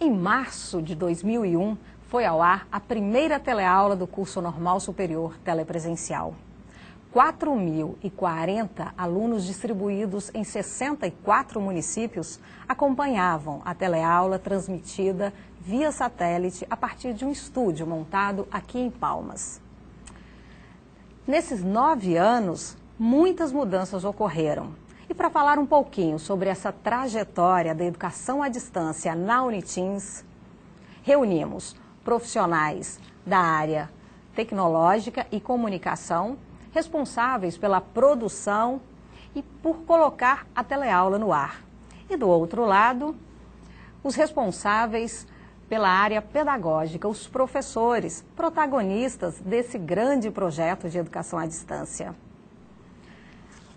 Em março de 2001, foi ao ar a primeira teleaula do curso normal superior telepresencial. 4.040 alunos distribuídos em 64 municípios acompanhavam a teleaula transmitida via satélite a partir de um estúdio montado aqui em Palmas. Nesses 9 anos, muitas mudanças ocorreram. E para falar um pouquinho sobre essa trajetória da educação à distância na Unitins, reunimos profissionais da área tecnológica e comunicação, responsáveis pela produção e por colocar a teleaula no ar. E do outro lado, os responsáveis pela área pedagógica, os professores, protagonistas desse grande projeto de educação à distância.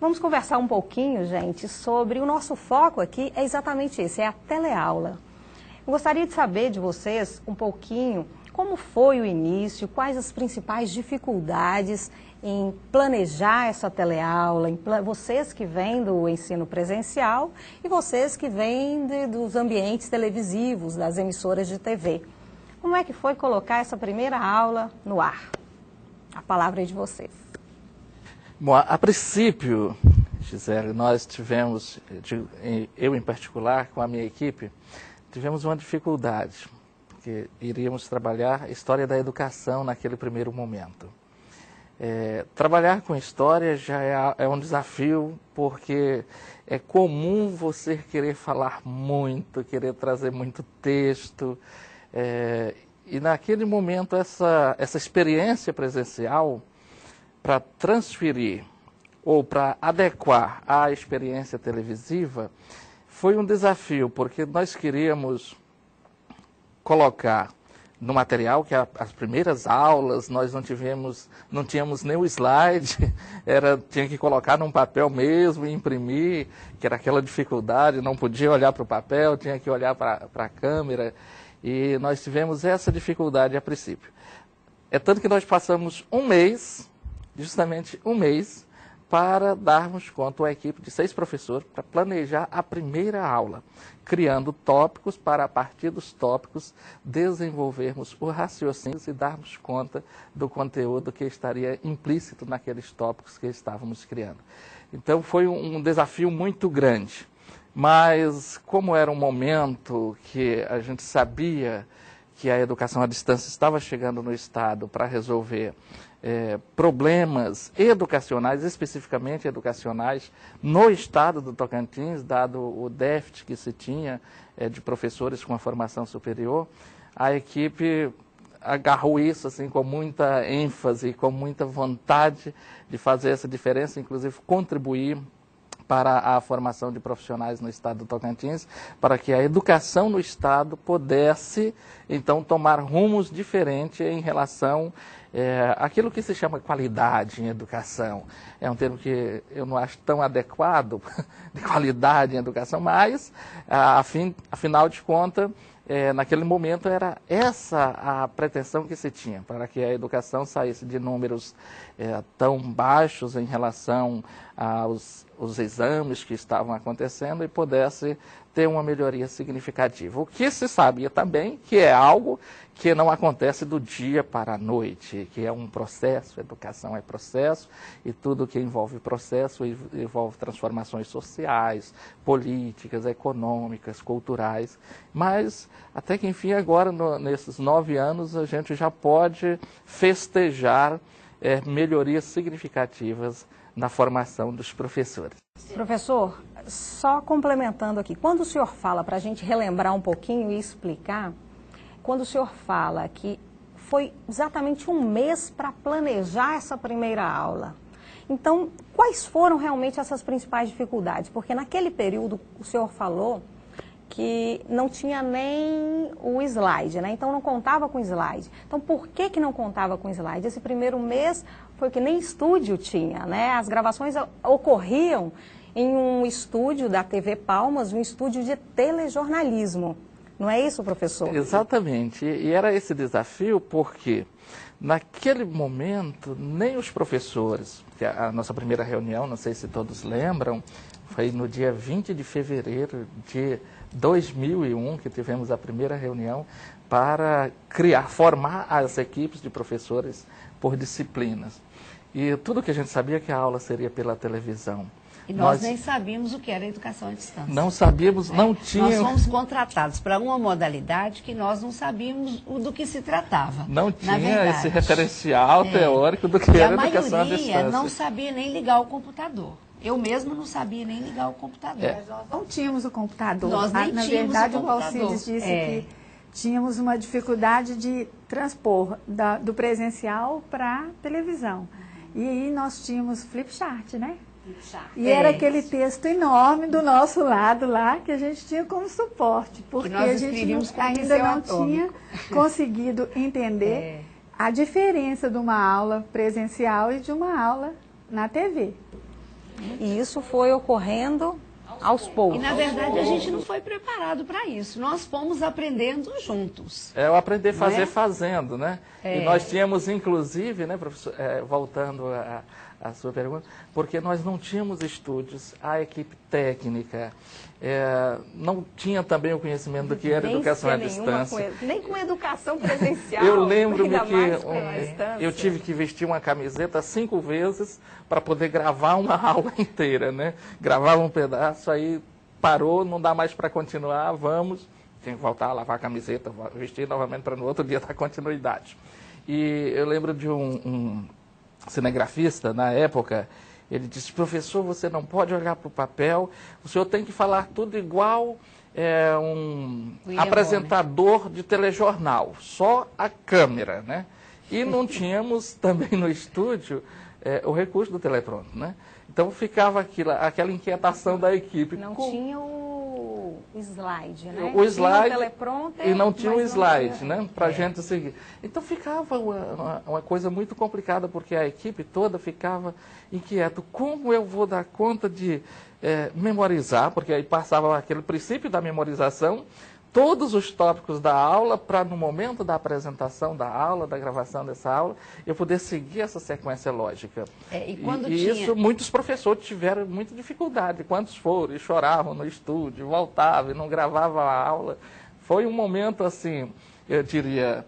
Vamos conversar um pouquinho, gente, sobre o nosso foco aqui, é exatamente esse, é a teleaula. Eu gostaria de saber de vocês um pouquinho como foi o início, quais as principais dificuldades em planejar essa teleaula, vocês que vêm do ensino presencial e vocês que vêm dos ambientes televisivos, das emissoras de TV. Como é que foi colocar essa primeira aula no ar? A palavra é de vocês. Bom, a princípio, Gisele, nós tivemos, eu em particular, com a minha equipe, tivemos uma dificuldade, porque iríamos trabalhar a história da educação naquele primeiro momento. Trabalhar com história já é um desafio, porque é comum você querer falar muito, querer trazer muito texto, e naquele momento essa experiência presencial, para transferir ou para adequar à experiência televisiva, foi um desafio, porque nós queríamos colocar no material, que as primeiras aulas, nós não tínhamos nem o slide, tinha que colocar num papel mesmo e imprimir, que era aquela dificuldade, não podia olhar para o papel, tinha que olhar para a câmera, e nós tivemos essa dificuldade a princípio. É tanto que nós passamos justamente um mês, para darmos conta, uma equipe de 6 professores, para planejar a primeira aula, criando tópicos para, a partir dos tópicos, desenvolvermos o raciocínio e darmos conta do conteúdo que estaria implícito naqueles tópicos que estávamos criando. Então, foi um desafio muito grande, mas como era um momento que a gente sabia que a educação à distância estava chegando no Estado para resolver problemas educacionais, especificamente educacionais, no Estado do Tocantins, dado o déficit que se tinha de professores com a formação superior, a equipe agarrou isso assim, com muita ênfase, com muita vontade de fazer essa diferença, inclusive contribuir para a formação de profissionais no Estado do Tocantins, para que a educação no Estado pudesse, então, tomar rumos diferentes em relação àquilo que se chama qualidade em educação. É um termo que eu não acho tão adequado, de qualidade em educação, mas, afinal de contas, naquele momento era essa a pretensão que se tinha, para que a educação saísse de números tão baixos em relação aos exames que estavam acontecendo e pudesse ter uma melhoria significativa. O que se sabia também que é algo que não acontece do dia para a noite, que é um processo, educação é processo, e tudo que envolve processo envolve transformações sociais, políticas, econômicas, culturais, mas até que enfim agora, nesses 9 anos, a gente já pode festejar melhorias significativas na formação dos professores. Professor, só complementando aqui, quando o senhor fala, para a gente relembrar um pouquinho e explicar, quando o senhor fala que foi exatamente um mês para planejar essa primeira aula, então, quais foram realmente essas principais dificuldades? Porque naquele período o senhor falou que não tinha nem o slide, né? Então não contava com slide. Então por que não contava com slide? Esse primeiro mês foi que nem estúdio tinha, né? As gravações ocorriam em um estúdio da TV Palmas, um estúdio de telejornalismo. Não é isso, professor? Exatamente. E era esse desafio porque naquele momento nem os professores, que a nossa primeira reunião, não sei se todos lembram, Foi no dia 20 de fevereiro de 2001 que tivemos a primeira reunião para formar as equipes de professores por disciplinas. E tudo que a gente sabia que a aula seria pela televisão. E nós nem sabíamos o que era educação à distância. Não sabíamos, não tínhamos... Nós fomos contratados para uma modalidade que nós não sabíamos do que se tratava. Não tinha esse referencial teórico do que era educação à distância. E a maioria não sabia nem ligar o computador. Eu mesmo não sabia nem ligar o computador. Nós não tínhamos o computador. Nós nem Na tínhamos verdade, o o Alcides disse que tínhamos uma dificuldade de transpor do presencial para a televisão. E aí nós tínhamos flipchart, né? E era aquele texto enorme do nosso lado lá, que a gente tinha como suporte, porque a gente ainda não tinha conseguido entender a diferença de uma aula presencial e de uma aula na TV. E isso foi ocorrendo aos poucos. E, na verdade, a gente não foi preparado para isso. Nós fomos aprendendo juntos. É o aprender a fazer fazendo, né? E nós tínhamos, inclusive, né, professor, voltando a sua pergunta, porque nós não tínhamos estúdios, a equipe técnica não tinha também o conhecimento do que era educação à distância. Nem com educação presencial. Eu lembro-me que eu tive que vestir uma camiseta 5 vezes para poder gravar uma aula inteira, né? Gravava um pedaço, aí parou, não dá mais para continuar, vamos. Tinha que voltar a lavar a camiseta, vestir novamente para no outro dia dar continuidade. E eu lembro de um cinegrafista, na época, ele disse: professor, você não pode olhar para o papel, o senhor tem que falar tudo igual um apresentador de telejornal, só a câmera, né? E não tínhamos também no estúdio o recurso do teletronto, né? Então ficava aquela inquietação da equipe. Não tinha o slide, né? O slide, teleprompter, e não tinha o slide, né? Para a gente seguir. Então ficava uma coisa muito complicada, porque a equipe toda ficava inquieta. Como eu vou dar conta de memorizar? Porque aí passava aquele princípio da memorização, todos os tópicos da aula, para no momento da apresentação da aula, da gravação dessa aula, eu poder seguir essa sequência lógica. Isso muitos professores tiveram muita dificuldade. Quantos foram e choravam no estúdio, voltavam e não gravavam a aula. Foi um momento, assim, eu diria,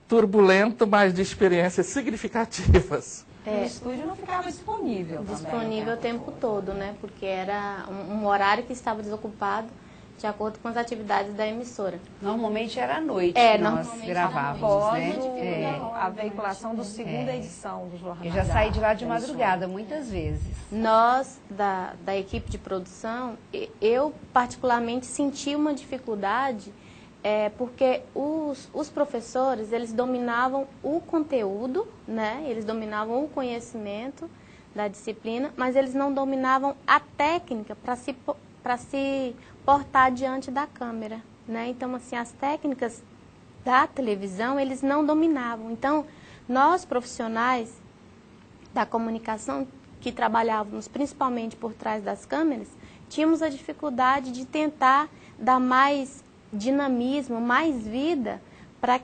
turbulento, mas de experiências significativas. O estúdio não ficava disponível. Disponível o tempo todo, né? Porque era um horário que estava desocupado, de acordo com as atividades da emissora. Normalmente era à noite que nós gravávamos, né? A veiculação da segunda edição do jornal. Eu já saí de lá de madrugada, muitas vezes. Nós, da equipe de produção, eu particularmente senti uma dificuldade, porque os professores, eles dominavam o conteúdo, né? Eles dominavam o conhecimento da disciplina, mas eles não dominavam a técnica para se portar diante da câmera, né? Então, assim, as técnicas da televisão, eles não dominavam. Então, nós, profissionais da comunicação, que trabalhávamos principalmente por trás das câmeras, tínhamos a dificuldade de tentar dar mais dinamismo, mais vida para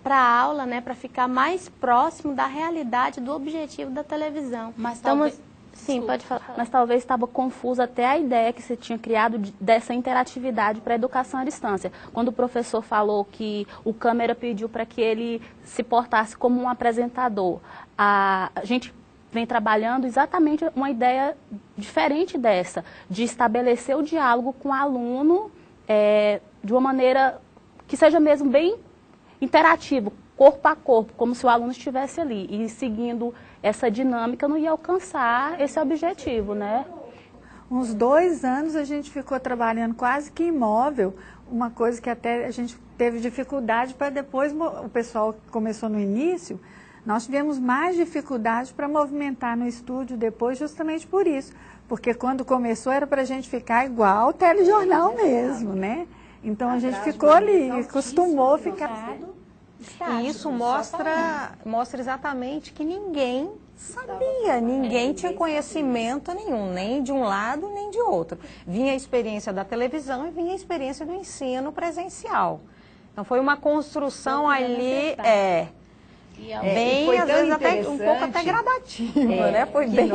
a aula, né? Para ficar mais próximo da realidade, do objetivo da televisão. Mas talvez... Sim, pode falar. Mas talvez estava confusa até a ideia que você tinha criado dessa interatividade para a educação à distância. Quando o professor falou que o câmera pediu para que ele se portasse como um apresentador, a gente vem trabalhando exatamente uma ideia diferente dessa, de estabelecer o diálogo com o aluno de uma maneira que seja mesmo bem interativo, corpo a corpo, como se o aluno estivesse ali. E seguindo essa dinâmica não ia alcançar esse objetivo, né? Uns 2 anos a gente ficou trabalhando quase que imóvel, uma coisa que até a gente teve dificuldade para depois, o pessoal começou no início, nós tivemos mais dificuldade para movimentar no estúdio depois justamente por isso, porque quando começou era para a gente ficar igual o telejornal mesmo, né? Então a gente ficou ali, acostumou a ficar... E isso mostra exatamente que ninguém sabia, ninguém tinha conhecimento nenhum, nem de um lado nem de outro. Vinha a experiência da televisão e vinha a experiência do ensino presencial. Então foi uma construção ali, bem, às vezes até um pouco até gradativa, né? Foi bem...